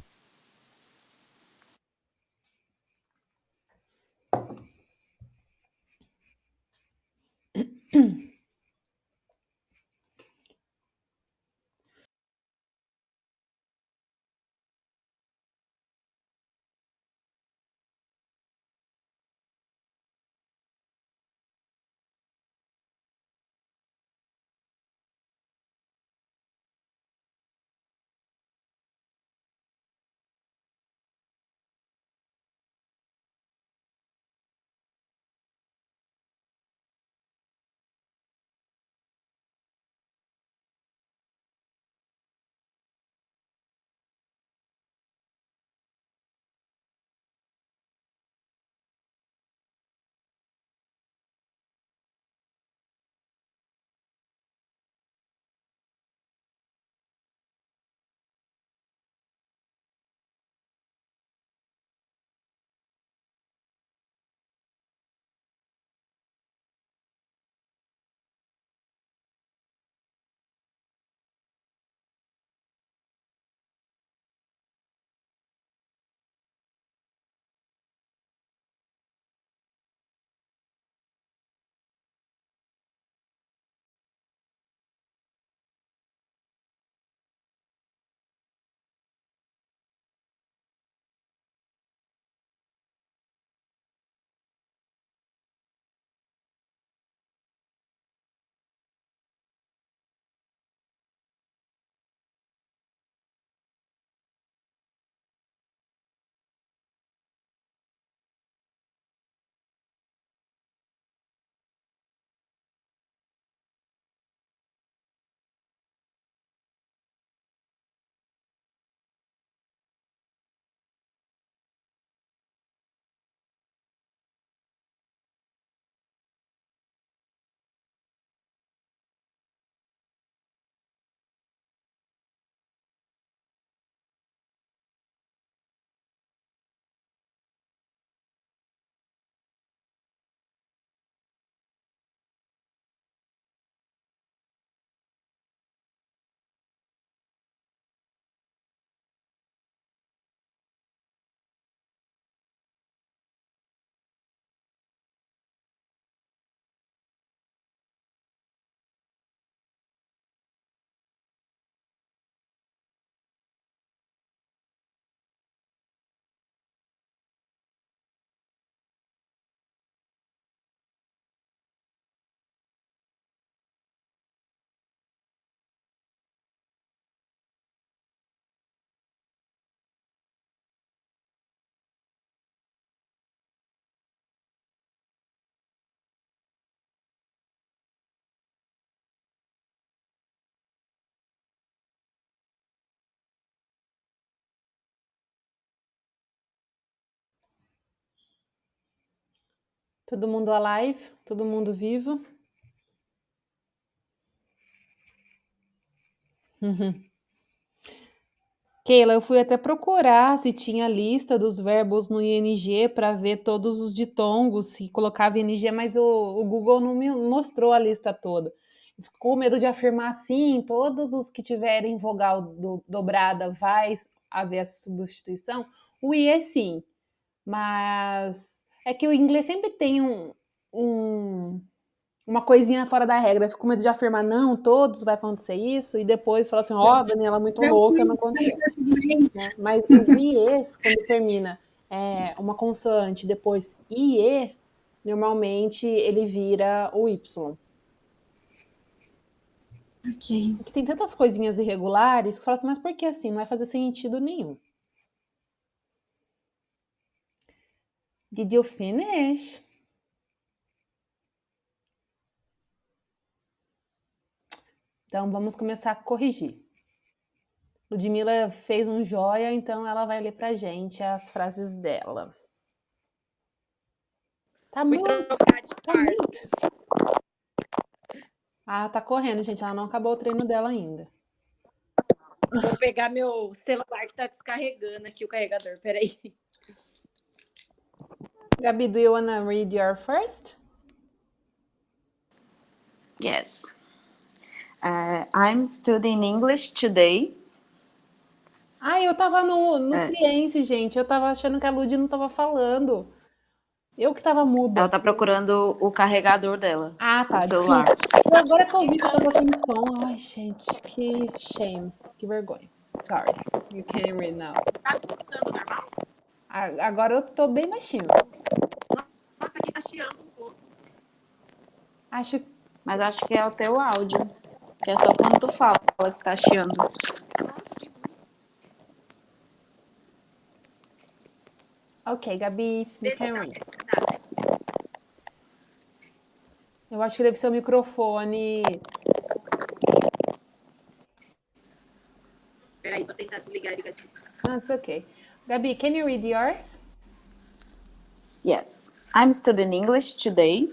Todo mundo alive? Todo mundo vivo? Keila, eu fui até procurar se tinha lista dos verbos no ING para ver todos os ditongos, se colocava ING, mas o Google não me mostrou a lista toda. Ficou com medo de afirmar sim, todos os que tiverem vogal dobrada vai haver essa substituição. O IE sim, mas é que o inglês sempre tem uma coisinha fora da regra. Eu fico com medo de afirmar, não, todos vai acontecer isso, e depois falar assim, ó, Daniela, muito louca, não aconteceu. Né? Mas os IEs, quando termina uma consoante, depois IE, normalmente ele vira o Y. Ok. Porque tem tantas coisinhas irregulares que você fala assim, mas por que assim? Não vai fazer sentido nenhum. Did you finish? Então, vamos começar a corrigir. Ludmilla fez um joia, então ela vai ler pra gente as frases dela. Tá Fui muito. trocar de Tá quarto. muito. Ah, tá correndo, gente. Ela não acabou o treino dela ainda. Vou pegar meu celular que tá descarregando aqui o carregador. Peraí. Gabi, do you wanna read your first? Yes. I'm studying English today. Ai, eu tava no silêncio, gente. Eu tava achando que a Lud não tava falando. Eu que tava muda. Ela tá procurando o carregador dela. Ah, tá. O celular. Desculpa. Agora que eu vi que eu tava sem som. Ai, gente, que shame. Que vergonha. Sorry. You can't read now. Tá me escutando normal? Agora eu tô bem baixinho. Nossa, aqui tá chiando um pouco. Mas acho que é o teu áudio. Que é só quando tu fala que tá chiando. Ok, Gabi, you can read. Eu acho que deve ser o microfone. Peraí, vou tentar desligar e ligar aqui. No, it's okay. Gabi, can you read yours? Yes. I'm studying English today.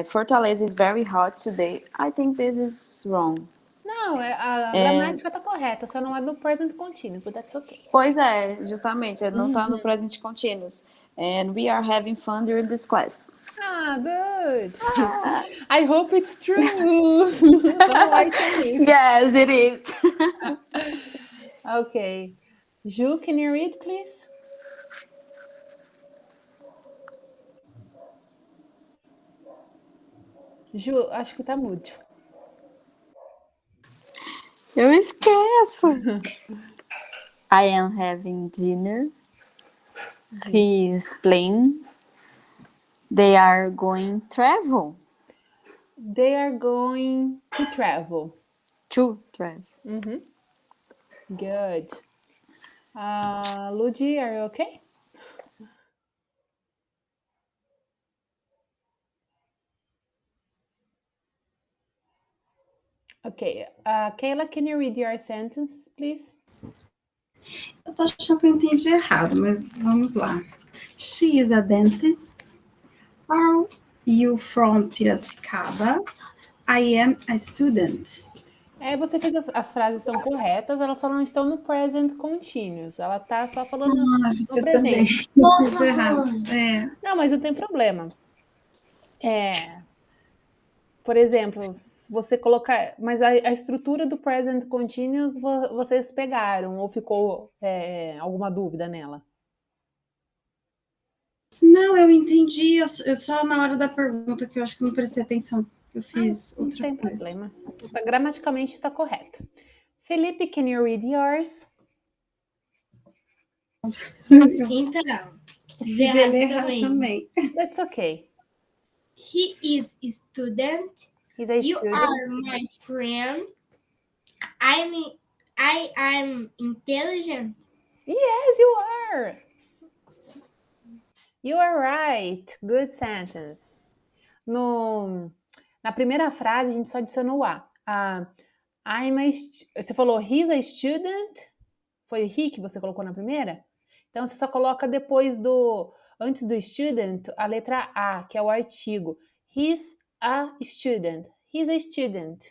Fortaleza is very hot today. I think this is wrong. Não, a gramática tá correta, só não é do present continuous, but that's okay. Pois é, justamente, ele não tá no present continuous. And we are having fun during this class. Ah, good. I hope it's true. Don't lie to me. Yes, it is. Okay. Ju, can you read, please? Ju, acho que tá mudo. Eu esqueço. I am having dinner. He is playing. They are going travel. They are going to travel. To travel. Good. Ludi, are you okay? Okay. Kayla, can you read your sentence, please? Eu tô achando que eu entendi errado, mas vamos lá. She is a dentist. Are you from Piracicaba? I am a student. Você fez as frases estão corretas, elas só não estão no present continuous. Ela tá só falando Você no presente. também. Nossa, errado. Não, mas não tem problema. Por exemplo, você colocar... Mas a estrutura do present continuous vocês pegaram ou ficou alguma dúvida nela? Não, eu entendi. Eu só na hora da pergunta que eu acho que não prestei atenção. Eu fiz outra coisa. Não tem problema. Gramaticalmente está correto. Felipe, can you read yours? Então, Fiz ele errar também. That's okay. He is a student. He's a You student. are my friend. I am intelligent. Yes, you are. You are right. Good sentence. Na primeira frase, a gente só adicionou o a. Você falou he's a student? Foi he que você colocou na primeira? Então, você só coloca depois do Antes do student, a letra A, que é o artigo. He's a student. He's a student.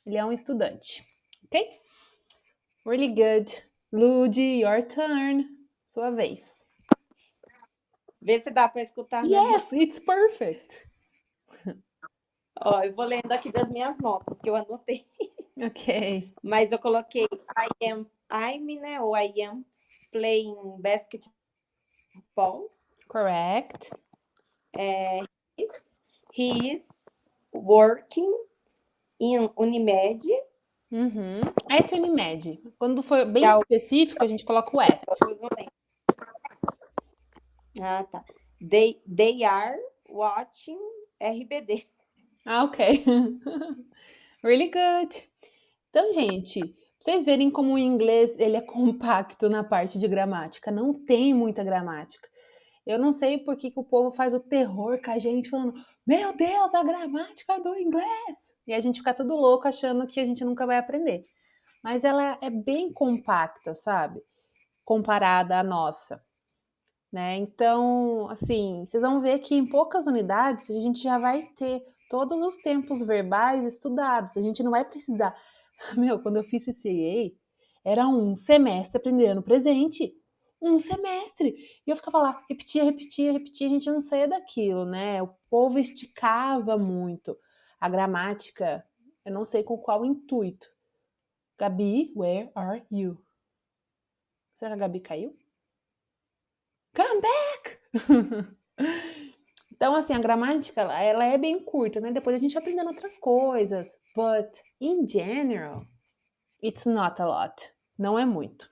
Ele é um estudante. Ok? Really good. Ludi, your turn. Sua vez. Vê se dá para escutar minha voz. Yes, it's perfect. Ó, eu vou lendo aqui das minhas notas que eu anotei. Ok. Mas eu coloquei né? Ou I am playing basketball. Correct. He is working in Unimed. Uhum. At Unimed. Quando for bem Que é o- específico, a gente coloca o at. Eu não lembro. Ah, tá. They are watching RBD. Ah, ok. Really good. Então, gente, pra vocês verem como o inglês ele é compacto na parte de gramática. Não tem muita gramática. Eu não sei por que o povo faz o terror com a gente, falando, meu Deus, a gramática do inglês! E a gente fica tudo louco achando que a gente nunca vai aprender. Mas ela é bem compacta, sabe? Comparada à nossa. Né? Então, assim, vocês vão ver que em poucas unidades a gente já vai ter todos os tempos verbais estudados. A gente não vai precisar. Meu, quando eu fiz CCA, era um semestre aprendendo no presente. Um semestre. E eu ficava lá, repetia, a gente não saía daquilo, né? O povo esticava muito. A gramática, eu não sei com qual intuito. Gabi, where are you? Será que a Gabi caiu? Come back! Então, assim, a gramática, ela é bem curta, né? Depois a gente aprendendo outras coisas. But, in general, it's not a lot. Não é muito.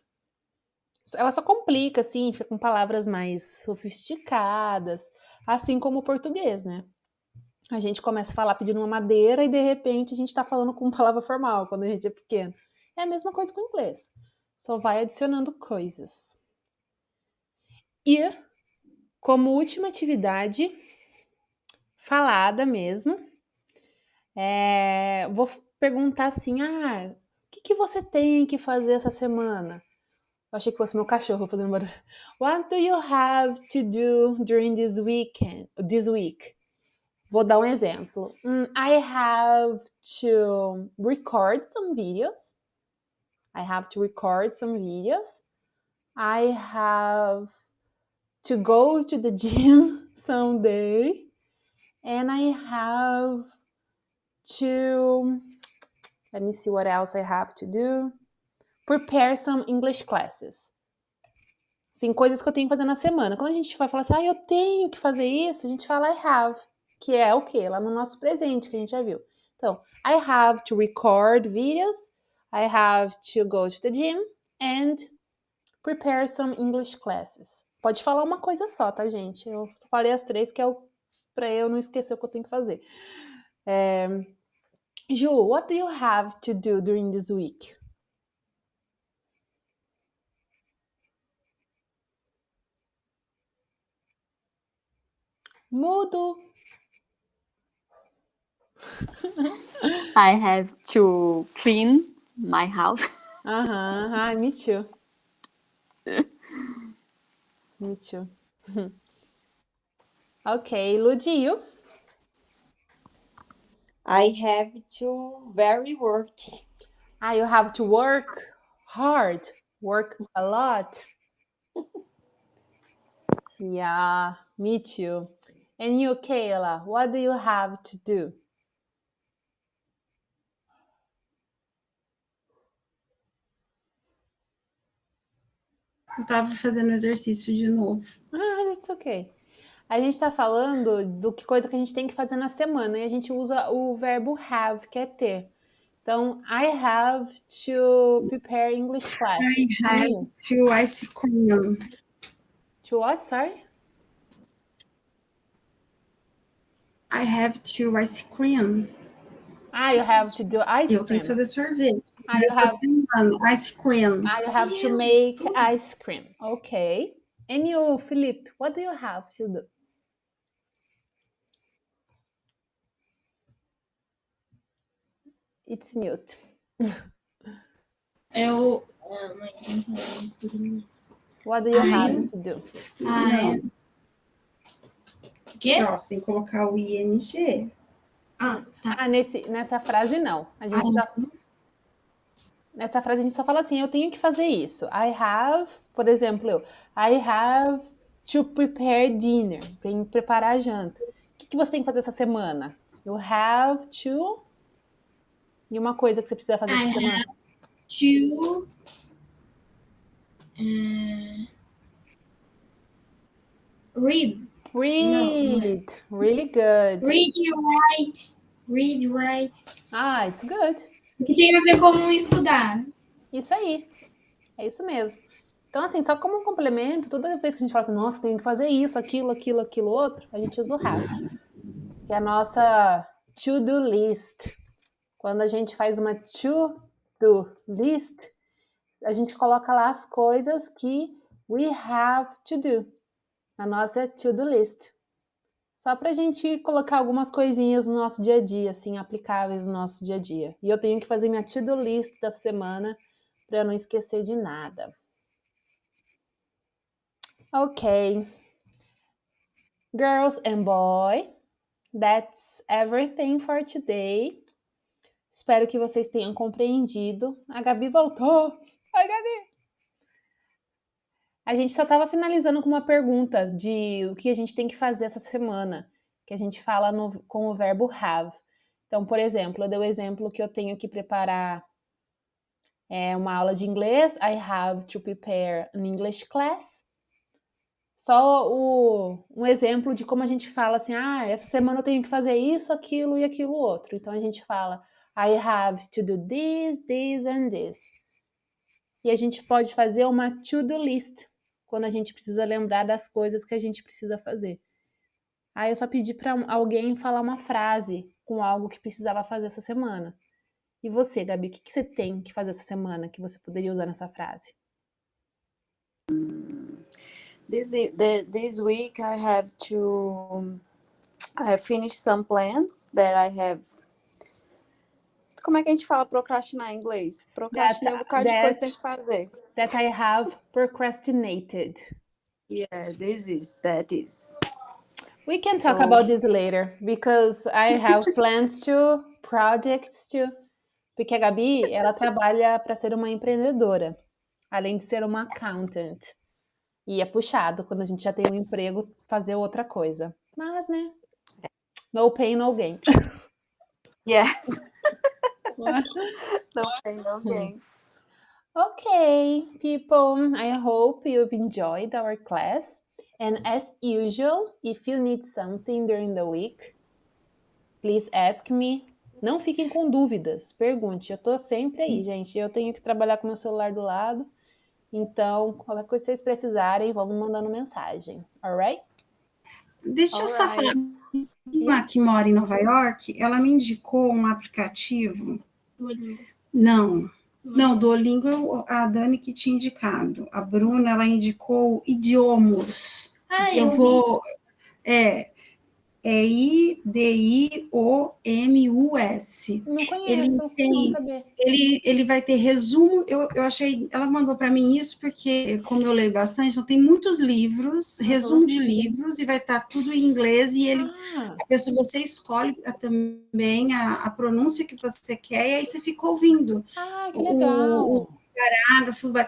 Ela só complica, assim, fica com palavras mais sofisticadas, assim como o português, né? A gente começa a falar pedindo uma madeira e, de repente, a gente tá falando com palavra formal quando a gente é pequeno. É a mesma coisa com o inglês. Só vai adicionando coisas. E, como última atividade, falada mesmo, vou perguntar assim, o que você tem que fazer essa semana? Eu achei que fosse meu cachorro fazendo barulho. What do you have to do during this week? Vou dar um exemplo. I have to record some videos. I have to go to the gym someday. And I have to, let me see what else I have to do. Prepare some English classes. Sim, coisas que eu tenho que fazer na semana. Quando a gente vai falar assim, eu tenho que fazer isso, a gente fala I have, que é o quê? Lá no nosso presente, que a gente já viu. Então, I have to record videos, I have to go to the gym and prepare some English classes. Pode falar uma coisa só, tá, gente? Eu falei as três, que é pra eu não esquecer o que eu tenho que fazer. Ju, what do you have to do during this week? Mudo. I have to clean my house. Hi, me too. Me too. Okay, Ludi, you? I have to very work. You have to work hard, work a lot. Yeah, me too. And you, Kayla, what do you have to do? Eu tava fazendo exercício de novo. That's okay. A gente tá falando do que coisa que a gente tem que fazer na semana e a gente usa o verbo have, que é ter. Então, I have to prepare English class. I have to ice cream. To what, sorry? I have to ice cream. You have to do ice cream. Eu tenho que fazer sorvete. You have ice cream. you have to make ice cream. Okay. And you, Felipe, what do you have to do? It's mute. What do you have to do? quê? Ó, você tem que colocar o ing. Ah, tá. Ah, nessa frase não. Nessa frase a gente só fala assim, eu tenho que fazer isso. I have, por exemplo, I have to prepare dinner. Tem que preparar a janta. O que você tem que fazer essa semana? You have to... E uma coisa que você precisa fazer essa I semana? To read. Read. Really good. Read, write. Ah, it's good. Que tem a ver com estudar. Isso aí. É isso mesmo. Então, assim, só como um complemento, toda vez que a gente fala assim, nossa, tem que fazer isso, aquilo, outro, a gente usa o have. Que é a nossa to-do list. Quando a gente faz uma to-do list, a gente coloca lá as coisas que we have to do. Na nossa to-do list. Só pra gente colocar algumas coisinhas no nosso dia a dia, assim, aplicáveis no nosso dia a dia. E eu tenho que fazer minha to-do list da semana para eu não esquecer de nada. Ok. Girls and boys, that's everything for today. Espero que vocês tenham compreendido. A Gabi voltou. Oi, Gabi! A gente só estava finalizando com uma pergunta de o que a gente tem que fazer essa semana, que a gente fala com o verbo have. Então, por exemplo, eu dei o exemplo que eu tenho que preparar uma aula de inglês. I have to prepare an English class. Só um exemplo de como a gente fala assim, essa semana eu tenho que fazer isso, aquilo e aquilo outro. Então, a gente fala, I have to do this, this and this. E a gente pode fazer uma to-do list, quando a gente precisa lembrar das coisas que a gente precisa fazer. Aí eu só pedi para alguém falar uma frase com algo que precisava fazer essa semana. E você, Gabi, o que você tem que fazer essa semana que você poderia usar nessa frase? This week I have to finish some plans that I have. Como é que a gente fala procrastinar em inglês? Procrastinar um bocado de coisa que tem que fazer. That I have procrastinated. Yeah, that is. We can talk about this later, because I have plans to, projects to. Porque a Gabi, ela trabalha para ser uma empreendedora, além de ser uma accountant. E é puxado quando a gente já tem um emprego fazer outra coisa. Mas, né? No pain, no gain. Yes. No pain, no gain. Okay, people, I hope you've enjoyed our class. And as usual, if you need something during the week, please ask me. Não fiquem com dúvidas, pergunte. Eu tô sempre aí, gente. Eu tenho que trabalhar com meu celular do lado. Então, qualquer coisa que vocês precisarem, vão me mandando mensagem. Alright? Deixa eu só falar. Uma que mora em Nova York, ela me indicou um aplicativo. Duolingo. Não, Duolingo, a Dani que tinha indicado. A Bruna, ela indicou Idiomos. Eu vou... É IDIOMUS. Não conheço, não saber. Ele vai ter resumo. Eu achei, ela mandou para mim isso porque, como eu leio bastante, então tem muitos livros, resumo de livros, e vai estar tudo em inglês, e você escolhe também a pronúncia que você quer, e aí você fica ouvindo. Que legal! O parágrafo vai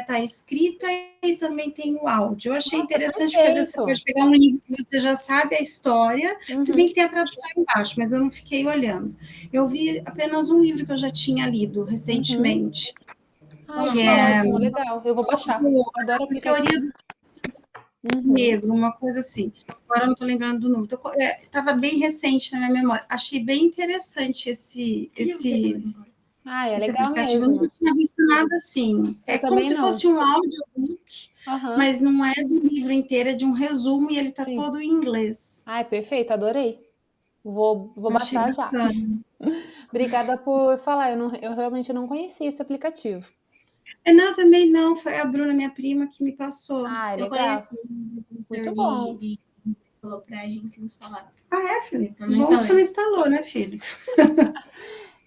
estar escrita e também tem o áudio. Eu achei interessante, porque às vezes você pode pegar um livro que você já sabe a história, se bem que tem a tradução embaixo, mas eu não fiquei olhando. Eu vi apenas um livro que eu já tinha lido recentemente. Que ótimo, legal. Eu vou baixar. Eu adoro aplicativo. Teoria do negro, uma coisa assim. Agora eu não estou lembrando do nome. Estava bem recente na minha memória. Achei bem interessante esse legal aplicativo. mesmo. Eu nunca tinha visto nada assim. É como se fosse um audiobook, mas não é do livro inteiro, é de um resumo, e ele está todo em inglês. Perfeito, adorei. Vou baixar já. Obrigada por falar. Eu realmente não conhecia esse aplicativo. Não, também não. Foi a Bruna, minha prima, que me passou. Legal. Eu conheci Muito bom. Falou pra gente instalar. Felipe? Bom que você não instalou, né, filho?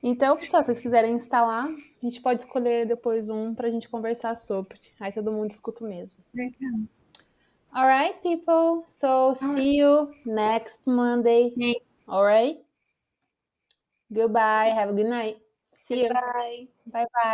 Então, pessoal, se vocês quiserem instalar, a gente pode escolher depois um para a gente conversar sobre. Aí todo mundo escuta o mesmo. Legal. All right, people. So see you next Monday. Okay. All right. Goodbye. Have a good night. See you. Bye. Bye bye.